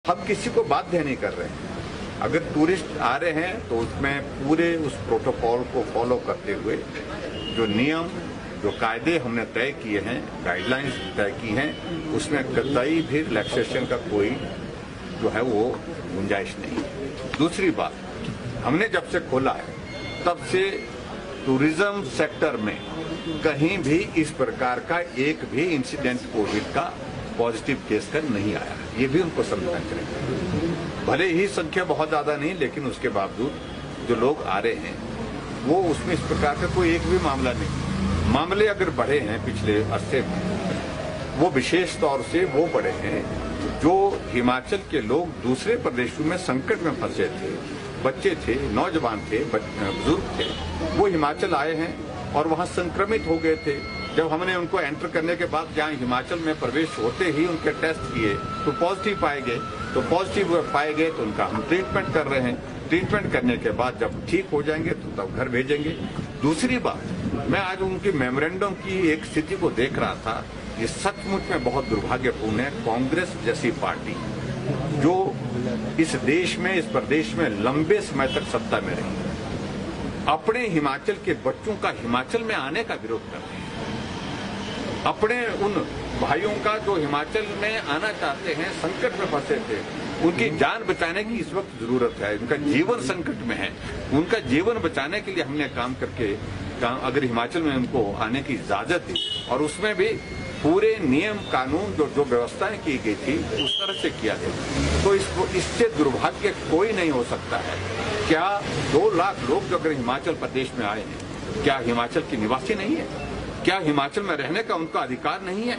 हम किसी को बाध्य नहीं कर रहे हैं। अगर टूरिस्ट आ रहे हैं तो उसमें पूरे उस प्रोटोकॉल को फॉलो करते हुए जो नियम जो कायदे हमने तय किए हैं, गाइडलाइंस तय की हैं, उसमें कतई भी रिलैक्सेशन का कोई जो है वो गुंजाइश नहीं है। दूसरी बात, हमने जब से खोला है तब से टूरिज्म सेक्टर में कहीं भी इस प्रकार का एक भी इंसिडेंट कोविड का पॉजिटिव केस का नहीं आया। ये भी उनको समझना चाहिए। भले ही संख्या बहुत ज्यादा नहीं, लेकिन उसके बावजूद जो लोग आ रहे हैं वो उसमें इस प्रकार का कोई एक भी मामला नहीं। मामले अगर बढ़े हैं पिछले अरसे में, वो विशेष तौर से वो बढ़े हैं जो हिमाचल के लोग दूसरे प्रदेशों में संकट में फंसे थे, बच्चे थे, नौजवान थे, बुजुर्ग थे, वो हिमाचल आए हैं और वहां संक्रमित हो गए थे। जब हमने उनको एंटर करने के बाद जहां हिमाचल में प्रवेश होते ही उनके टेस्ट किए तो पॉजिटिव पाए गए, तो उनका हम ट्रीटमेंट कर रहे हैं। ट्रीटमेंट करने के बाद जब ठीक हो जाएंगे तो तब घर भेजेंगे। दूसरी बात, मैं आज उनकी मेमोरेंडम की एक स्थिति को देख रहा था। ये सचमुच में बहुत दुर्भाग्यपूर्ण है। कांग्रेस जैसी पार्टी जो इस देश में, इस प्रदेश में लंबे समय तक सत्ता में रही, अपने हिमाचल के बच्चों का हिमाचल में आने का विरोध कर रहे हैं। अपने उन भाइयों का जो हिमाचल में आना चाहते हैं, संकट में फंसे थे, उनकी जान बचाने की इस वक्त जरूरत है। उनका जीवन संकट में है। उनका जीवन बचाने के लिए हमने काम करके अगर हिमाचल में उनको आने की इजाजत दी और उसमें भी पूरे नियम कानून जो व्यवस्थाएं की गई थी उस तरह से किया गया, तो इससे दुर्भाग्य कोई नहीं हो सकता है। क्या 2 लाख लोग जो अगर हिमाचल प्रदेश में आए हैं, क्या हिमाचल के निवासी नहीं है? क्या हिमाचल में रहने का उनका अधिकार नहीं है?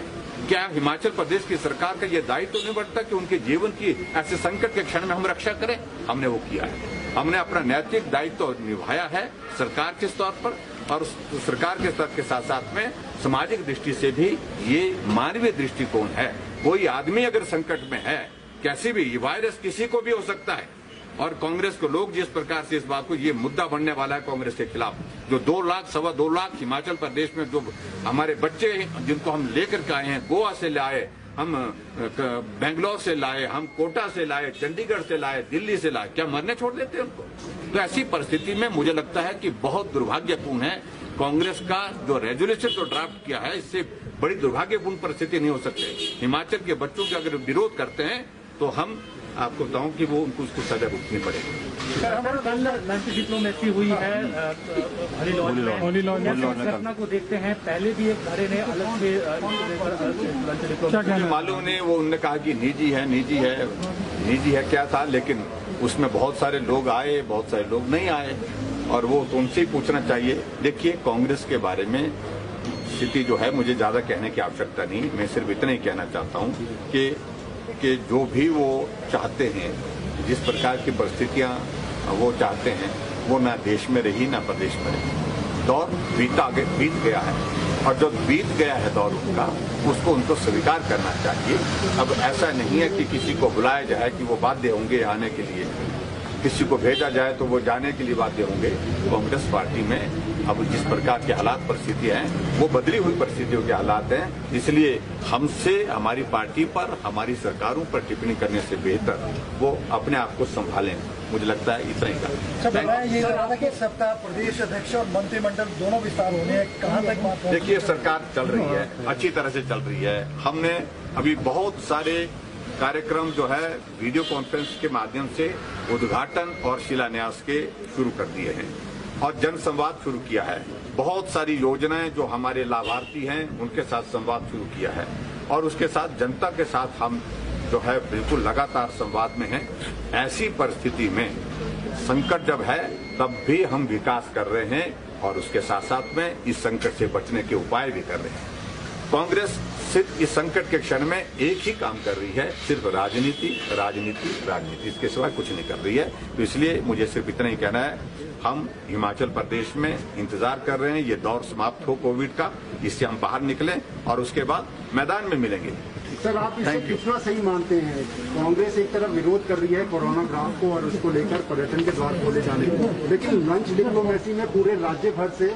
क्या हिमाचल प्रदेश की सरकार का यह दायित्व तो नहीं बढ़ता कि उनके जीवन की ऐसे संकट के क्षण में हम रक्षा करें? हमने वो किया है। हमने अपना नैतिक दायित्व निभाया है सरकार के स्तर पर, और सरकार के स्तर के साथ साथ में सामाजिक दृष्टि से भी ये मानवीय दृष्टिकोण है। कोई आदमी अगर संकट में है, कैसे भी, ये वायरस किसी को भी हो सकता है, और कांग्रेस को लोग जिस प्रकार से इस बात को, ये मुद्दा बनने वाला है कांग्रेस के खिलाफ, जो 2 लाख, 2.25 लाख हिमाचल प्रदेश में जो हमारे बच्चे जिनको हम लेकर के आए हैं, गोवा से लाए, हम बेंगलोर से लाए, हम कोटा से लाए, चंडीगढ़ से लाए, दिल्ली से लाए, क्या मरने छोड़ देते हैं उनको? तो ऐसी परिस्थिति में मुझे लगता है कि बहुत दुर्भाग्यपूर्ण है। कांग्रेस का जो रेजोल्यूशन जो ड्राफ्ट किया है, इससे बड़ी दुर्भाग्यपूर्ण परिस्थिति नहीं हो सकती। हिमाचल के बच्चों के अगर विरोध करते हैं तो हम आपको बताऊं कि वो उनको उसको सजा भुगतनी पड़ेगी। कल लंच डिप्लोमेसी हुई है होली लॉन्च घटना को देखते हैं। पहले भी एक घरे ने अलग से लंच डिप्लोमेसी मालूम नहीं, वो उन्होंने कहा कि निजी है क्या था, लेकिन उसमें बहुत सारे लोग आए, बहुत सारे लोग नहीं आए, और वो तो उनसे ही पूछना चाहिए। देखिए, कांग्रेस के बारे में स्थिति जो है मुझे ज्यादा कहने की आवश्यकता नहीं। मैं सिर्फ इतना ही कहना चाहता हूँ कि जो भी वो चाहते हैं, जिस प्रकार की परिस्थितियां वो चाहते हैं, वो ना देश में रही ना प्रदेश में रही। दौर बीत गया है, और जो बीत गया है दौर उनका, उसको उनको स्वीकार करना चाहिए। अब ऐसा नहीं है कि किसी को बुलाया जाए कि वो बाध्य होंगे आने के लिए, किसी को भेजा जाए तो वो जाने के लिए बाध्य होंगे। कांग्रेस पार्टी में अब जिस प्रकार के हालात परिस्थितियां हैं, वो बदली हुई परिस्थितियों के हालात हैं। इसलिए हमसे, हमारी पार्टी पर, हमारी सरकारों पर टिप्पणी करने से बेहतर वो अपने आप को संभालें। मुझे लगता है इतना ही ये रहा था कि सप्ताह प्रदेश अध्यक्ष और मंत्रिमंडल दोनों विस्तार होने हैं, कहाँ तक बात? देखिए, सरकार चल रही है, अच्छी तरह से चल रही है। हमने अभी बहुत सारे कार्यक्रम जो है वीडियो कॉन्फ्रेंस के माध्यम से उद्घाटन और शिलान्यास के शुरू कर दिए हैं, और जन संवाद शुरू किया है। बहुत सारी योजनाएं जो हमारे लाभार्थी हैं उनके साथ संवाद शुरू किया है, और उसके साथ जनता के साथ हम जो है बिल्कुल लगातार संवाद में हैं। ऐसी परिस्थिति में संकट जब है तब भी हम विकास कर रहे हैं, और उसके साथ साथ में इस संकट से बचने के उपाय भी कर रहे हैं। कांग्रेस सिर्फ इस संकट के क्षण में एक ही काम कर रही है, सिर्फ राजनीति, इसके सिवा कुछ नहीं कर रही है। तो इसलिए मुझे सिर्फ इतना ही कहना है, हम हिमाचल प्रदेश में इंतजार कर रहे हैं ये दौर समाप्त हो कोविड का, इससे हम बाहर निकलें और उसके बाद मैदान में मिलेंगे। सर, आप इसे कितना सही मानते हैं? कांग्रेस एक तरफ विरोध कर रही है कोरोना ग्राफ को और उसको लेकर पर्यटन के द्वार खोले जाने को, लेकिन लंच डिप्लोमेसी में पूरे राज्य भर से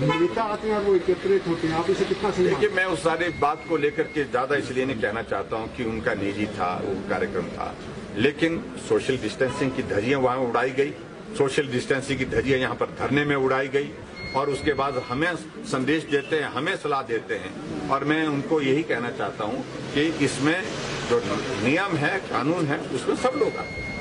नेता आते हैं और वो एकत्रित होते हैं। आप इसे कितना सही? देखिए, मैं उस सारी बात को लेकर के ज्यादा इसलिए नहीं कहना चाहता हूँ कि उनका निजी था, वो कार्यक्रम था। लेकिन सोशल डिस्टेंसिंग की धज्जियां वहां उड़ाई गई, सोशल डिस्टेंसिंग की धज्जियां यहां पर धरने में उड़ाई गई और उसके बाद हमें संदेश देते हैं, हमें सलाह देते हैं। और मैं उनको यही कहना चाहता हूं कि इसमें जो नियम है, कानून है, उसमें सब लोग आते हैं।